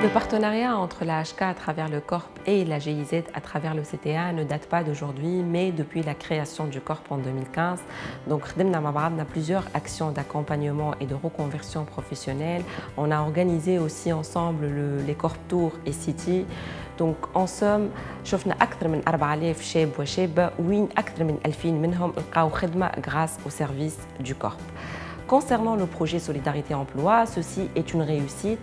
Le partenariat entre la HK à travers le Corp et la GIZ à travers le CTA ne date pas d'aujourd'hui, mais depuis la création du Corp en 2015. Donc, on a plusieurs actions d'accompagnement et de reconversion professionnelle. On a organisé aussi ensemble les Corp Tours et City. Donc, en somme, شفنا أكثر من 4000 شاب وشابة وين أكثر من 2000 منهم لقاو خدمة grâce au service du Corp. Concernant le projet Solidarité Emploi, ceci est une réussite.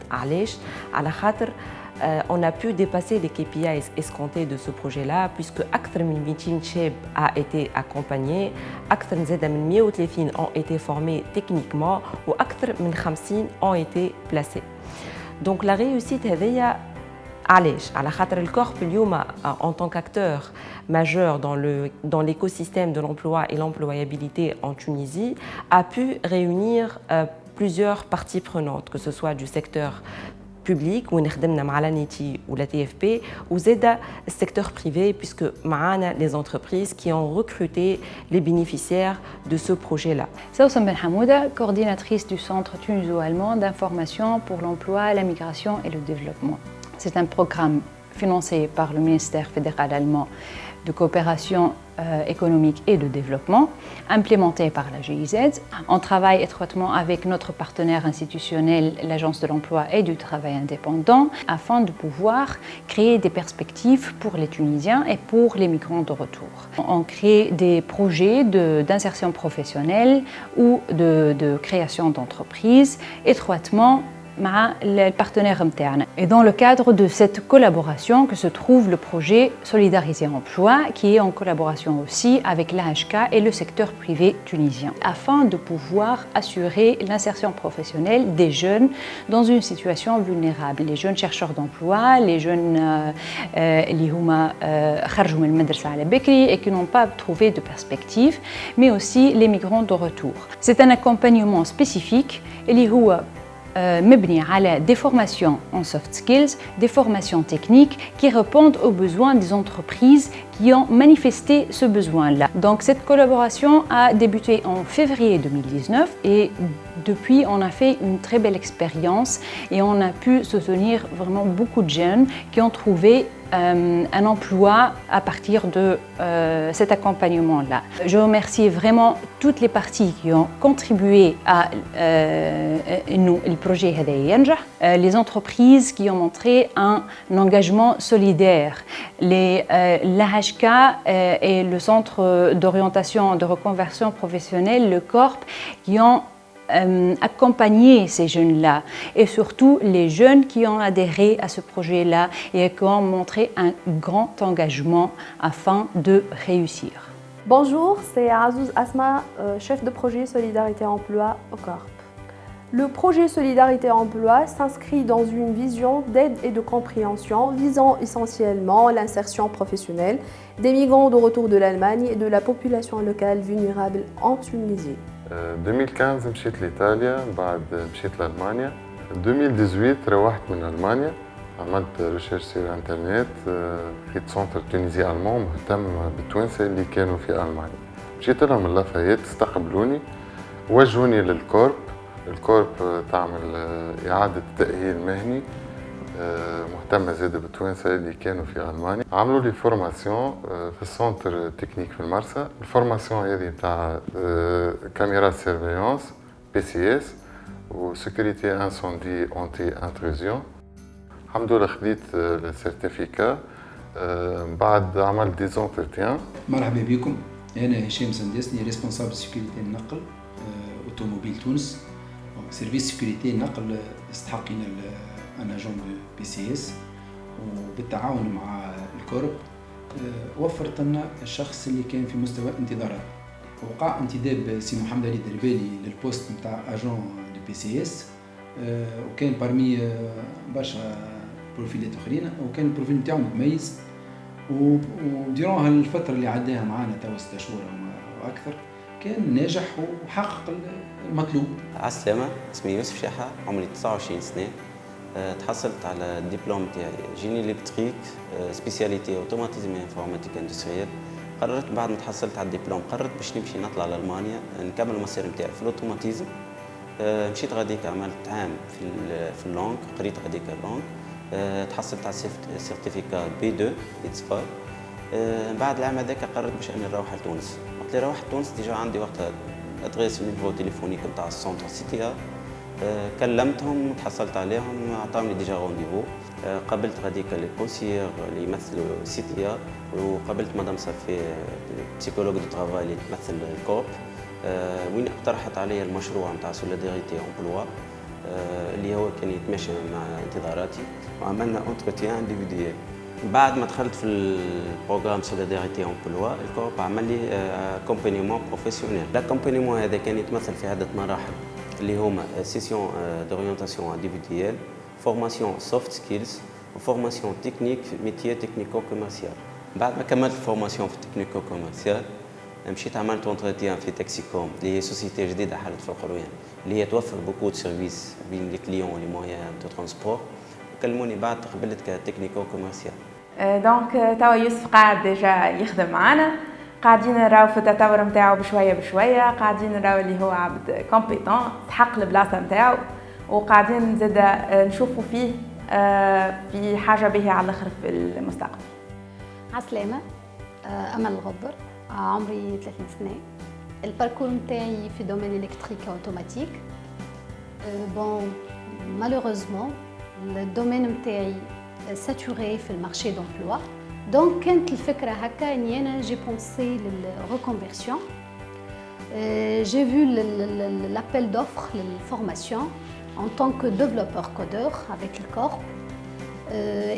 On a pu dépasser les KPIs escomptés de ce projet-là, puisque أكثر من 200 شاب a été accompagné, أكثر من 130 ont été formés techniquement وأكثر من 50 ont été placés. Donc la réussite هذيا علاش؟ على خاطر الكورب اليوم en tant qu'acteur majeur dans l'écosystème de l'emploi et l'employabilité en Tunisie a pu réunir plusieurs parties prenantes, que ce soit du secteur public où نخدمنا مع l'ANITI ou la TFP ou زادا secteur privé puisque معانا les entreprises qui ont recruté les bénéficiaires de ce projet-là. Saoussam Ben Hamouda, coordinatrice du Centre tuniso-allemand d'information pour l'emploi, la migration et le développement. C'est un programme financé par le ministère fédéral allemand de coopération économique et de développement, implémenté par la GIZ. On travaille étroitement avec notre partenaire institutionnel, l'Agence de l'emploi et du travail indépendant, afin de pouvoir créer des perspectives pour les Tunisiens et pour les migrants de retour. On crée des projets d'insertion professionnelle ou de création d'entreprises étroitement le partenaire interne. Et dans le cadre de cette collaboration que se trouve le projet Solidarité Emploi, qui est en collaboration aussi avec l'AHK et le secteur privé tunisien, afin de pouvoir assurer l'insertion professionnelle des jeunes dans une situation vulnérable. Les jeunes chercheurs d'emploi, les jeunes qui خرجوا من المدرسة على بكري et qui n'ont pas trouvé de perspective, mais aussi les migrants de retour. C'est un accompagnement spécifique اللي هو مبني على des formations en soft skills, des formations techniques qui répondent aux besoins des entreprises qui ont manifesté ce besoin-là. Donc cette collaboration a débuté en février 2019 et depuis on a fait une très belle expérience et on a pu soutenir vraiment beaucoup de jeunes qui ont trouvé un emploi à partir de cet accompagnement-là. Je remercie vraiment toutes les parties qui ont contribué à le projet هذا ينجح, les entreprises qui ont montré un engagement solidaire, l'AHK et le Centre d'orientation de reconversion professionnelle, le Corp, qui ont accompagner ces jeunes-là et surtout les jeunes qui ont adhéré à ce projet-là et qui ont montré un grand engagement afin de réussir. Bonjour, c'est Azouz Asma, chef de projet Solidarité Emploi au Corp. Le projet Solidarité Emploi s'inscrit dans une vision d'aide et de compréhension visant essentiellement l'insertion professionnelle des migrants de retour de l'Allemagne et de la population locale vulnérable en Tunisie. 2015 مشيت لإيطاليا بعد مشيت لألمانيا 2018 روحت من ألمانيا عملت ريشيرش sur انترنت لقيت سنتر تونيزي ألمان مهتم بالتوانسة اللي كانوا في ألمانيا مشيت لهم من لافايت استقبلوني وجهوني للكورب الكورب تعمل إعادة تأهيل مهني مهتمة زادة بالتوانسة اللي كانوا في ألمانيا عملوا لي فورماسيون في السنتر تكنيك في المرسى الفورماسيون هذه تاع كاميرا سيرفيونس PCS وسيكوريتي انسوندي اونتي انتروزيون الحمد لله خديت السيرتيفيكا بعد عملت دي زونترتيان. مرحبا بكم، انا هشام سندسني ريسبونسابل سيكوريتي النقل اوتوموبيل تونس. سيرفيس سيكوريتي النقل استحقنا ان اجون دو PCS وبالتعاون مع الكورب وفرت لنا الشخص اللي كان في مستوى انتظارات. وقع انتداب سي محمد علي دربالي للبوست نتاع اجون دو PCS وكان بارمي برشا بروفيلات اخرين وكان البروفيل نتاعو متميز وديرون هالفتره اللي عداها معانا توا 6 شهور واكثر كان ناجح وحقق المطلوب. عالسلامة، اسمي يوسف شاحة، عمري 29 سنة. تحصلت على الدبلوم تاعي جيني الكتريك سبيسياليتي اوتوماتيزم انفورماتيك اندستريال. قررت بعد ما تحصلت على الدبلوم قررت باش نمشي نطلع لألمانيا نكمل المسار نتاعي في الاوتوماتيزم. مشيت غاديك عملت عام في اللونج قريت غاديك اللونج تحصلت على سيرتيفيكا B2 إتصفار. بعد العام هذاك قررت باش أنا نروح لتونس. وقت اللي روحت تونس ديجا عندي وقتها أدريس النيفو تليفونيك نتاع السونتر CTA. كلمتهم تحصلت عليهم عطاوني ديجا رونديفو. قابلت غاديك لي كونسيير اللي يمثلوا CTA وقابلت مدام صافي بسيكولوج دو ترافاي اللي تمثل الكورب وين اقترحت علي المشروع نتاع سوليداريتي امبلوا اللي هو كان يتماشى مع انتظاراتي وعملنا اونتروتيان انديفيديال. بعد ما دخلت في البروغرام سوليداريتي امبلوا الكورب عمل لي كومبانيمون بروفيسيونيل. لاكومبانيمون هذا كان يتمثل في عده مراحل اللي هما سيسيون دورينتاسيون انديفيديال، فورماسيون سوفت سكيلز وفورماسيون تكنيك في ميتيي تكنيكو كوميرسيال. بعد ما كملت الفورماسيون في التكنيكو كوميرسيال مشيت عملت اونتروتيان في تاكسيكوم اللي هي سوسيتي جديده حلت في القرويان اللي هي توفر بوكو دو سيرفيس بين لي كليون ولي مويان دو ترونسبور. كلموني بعد قبلت كتكنيكو كوميرسيال. دونك توا يوسف قاعد ديجا يخدم معنا، قاعدين نراو في التطور نتاعو بشويه بشويه، قاعدين نراو اللي هو عبد كومبيتون تحق البلاصه نتاعو وقاعدين زاد نشوفوا فيه في حاجه به على الاخر في المستقبل. عسلامة، أمل الغبر، عمري 30 سنة. الباركور نتاعي في دومين إلكتريك أوتوماتيك. بون مالوغوزمون الدومين نتاعي ساتوري في المارشي دومبلوا، دونك كانت الفكرة هكا إني أنا جي بونسي للريكونفيرسيون. J'ai vu l'appel d'offres, la formation en tant que développeur codeur avec le Corp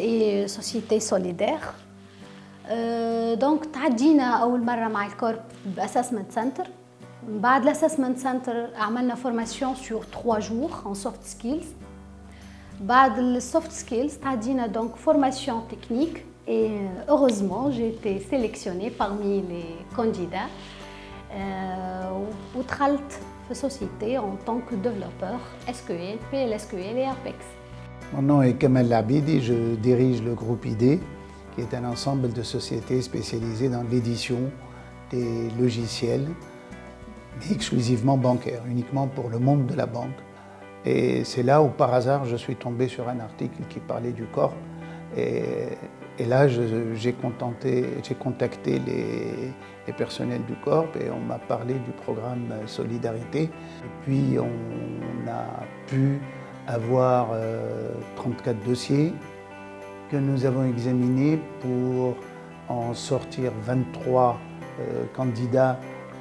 et société solidaire. دونك تعدينا أول مرة مع الكورب بأسسمنت سنتر. بعد الأسسمنت سنتر عملنا فورماسيون سور 3 جور en soft skills. بعد السوفت سكيلز تعدينا دونك فورماسيون تكنيك et heureusement j'ai été sélectionnée parmi les candidats ودخلت في société en tant que développeur SQL, PLSQL et Apex. Mon nom est Kemal Labidi, je dirige le groupe ID, qui est un ensemble de sociétés spécialisées dans l'édition des logiciels, mais exclusivement bancaires, uniquement pour le monde de la banque. Et c'est là où par hasard je suis tombé sur un article qui parlait du Corp. Et là j'ai contacté les personnels du Corp et on m'a parlé du programme Solidarité. Et puis on a pu avoir 34 dossiers que nous avons examinés pour en sortir 23 candidats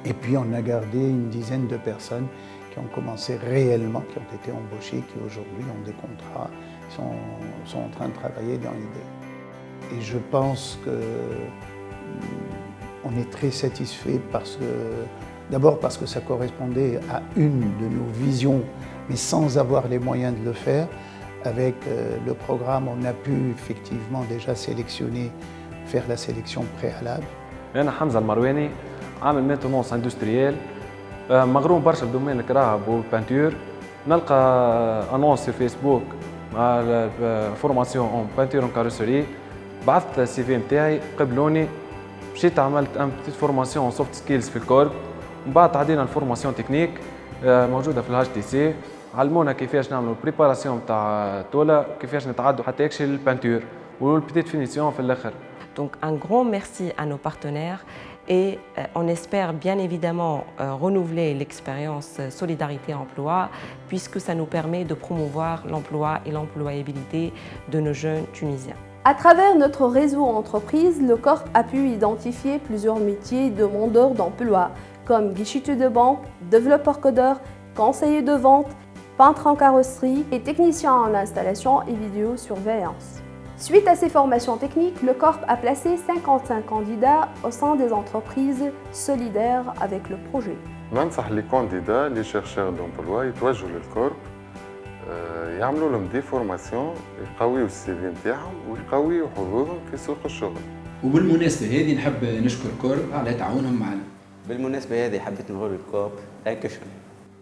et puis on a gardé une dizaine de personnes qui ont commencé réellement, qui ont été embauchés, qui aujourd'hui ont des contrats, sont en train de travailler dans l'idée. Et je pense qu'on est très satisfait d'abord parce que ça correspondait à une de nos visions, mais sans avoir les moyens de le faire. Avec le programme, on a pu effectivement déjà faire la sélection préalable. أنا حمزة المرواني عامل ميتونونس اندستريال مغروم برشا بدومين الكراهب والبانتور. نلقى انونس في فيسبوك مع فورماسيون اون بانتور اون كاروسري، بعثت السي في نتاعي قبلوني، مشيت عملت ان بتيت فورماسيون سوفت سكيلز في الكورب، ومن بعد عدينا الفورماسيون تكنيك موجوده في الهاش تي سي، علمونا كيفاش نعملوا البريباراسيون تاع تولا، كيفاش نتعدوا حتى يكشي البانتور والبتيت فينيسيون في الاخر. Donc un grand merci à nos partenaires et on espère bien évidemment renouveler l'expérience Solidarité Emploi puisque ça nous permet de promouvoir l'emploi et l'employabilité de nos jeunes Tunisiens. À travers notre réseau entreprise, le Corp a pu identifier plusieurs métiers demandeurs d'emploi comme guichetier de banque, développeur codeur, conseiller de vente, peintre en carrosserie et technicien en installation et vidéosurveillance. Suite à ces formations techniques, le Corp a placé 55 candidats au sein des entreprises solidaires avec le projet. ننصح les candidats, les chercheurs d'emploi يتوجهوا للكورب يعملوا لهم دي فورماسيون يقويوا السي في نتاعهم ويقويوا حظوظهم في سوق الشغل. وبالمناسبة هذه نحب نشكر كورب على تعاونهم معنا. بالمناسبة هذه حبيت نقول للكورب Dankeschön.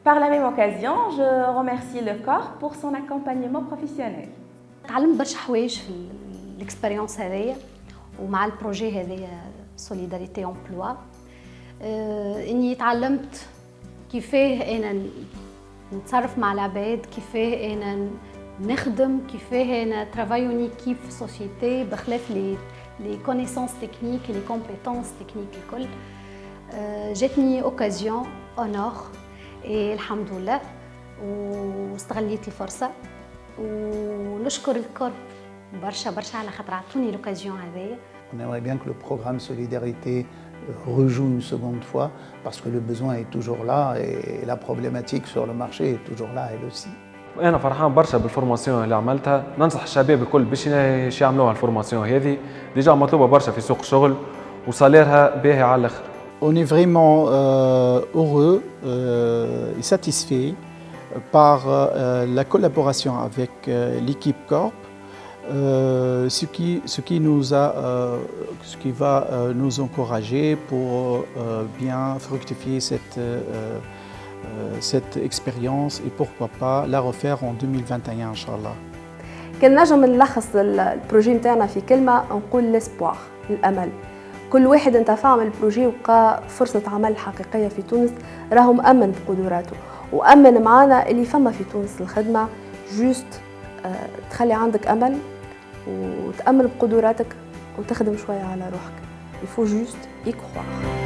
Par la même occasion, je remercie le corps pour son accompagnement professionnel. تعلمت برشا حوايج في الاكسبيريونس هذايا ومع البروجي هذايا سوليداريتي امبلوا. اني تعلمت كيفاه انا نتصرف مع العباد، كيفاه انا نخدم كيفاه نترافاي اون ايكيب في سوسيتي بخلاف لي كونيسونس تكنيك لي كومبيتونس تكنيك الكل. جاتني اوكازيون اونور الحمد لله واستغليت الفرصه ونشكر الكورب برشا على خاطر عطوني لوكازيون هذيا. On aimerait bien que le programme Solidarité rejoue une seconde fois parce que le besoin est toujours là et la problématique sur le marché est toujours là elle aussi. انا فرحان برشا بالفورماسيون اللي عملتها، ننصح الشباب الكل باش يعملوها الفورماسيون هذه، ديجا مطلوبه برشا في سوق الشغل وصاليرها باهي على الاخر. On est vraiment heureux et satisfait par la collaboration avec l'équipe Corp, ce qui va nous encourager pour bien fructifier cette expérience et pourquoi pas la refaire en 2021 Inch'Allah. كان نجم نلخص البروجي نتاعنا في كلمة نقول ليسبوار، الأمل. كل واحد انتفع من البروجي وقى فرصة عمل حقيقية في تونس، راهو مأمن بقدراته وأمن معانا اللي فما في تونس الخدمة. جوست تخلي عندك أمل وتأمن بقدراتك وتخدم شوية على روحك. Il faut juste y croire.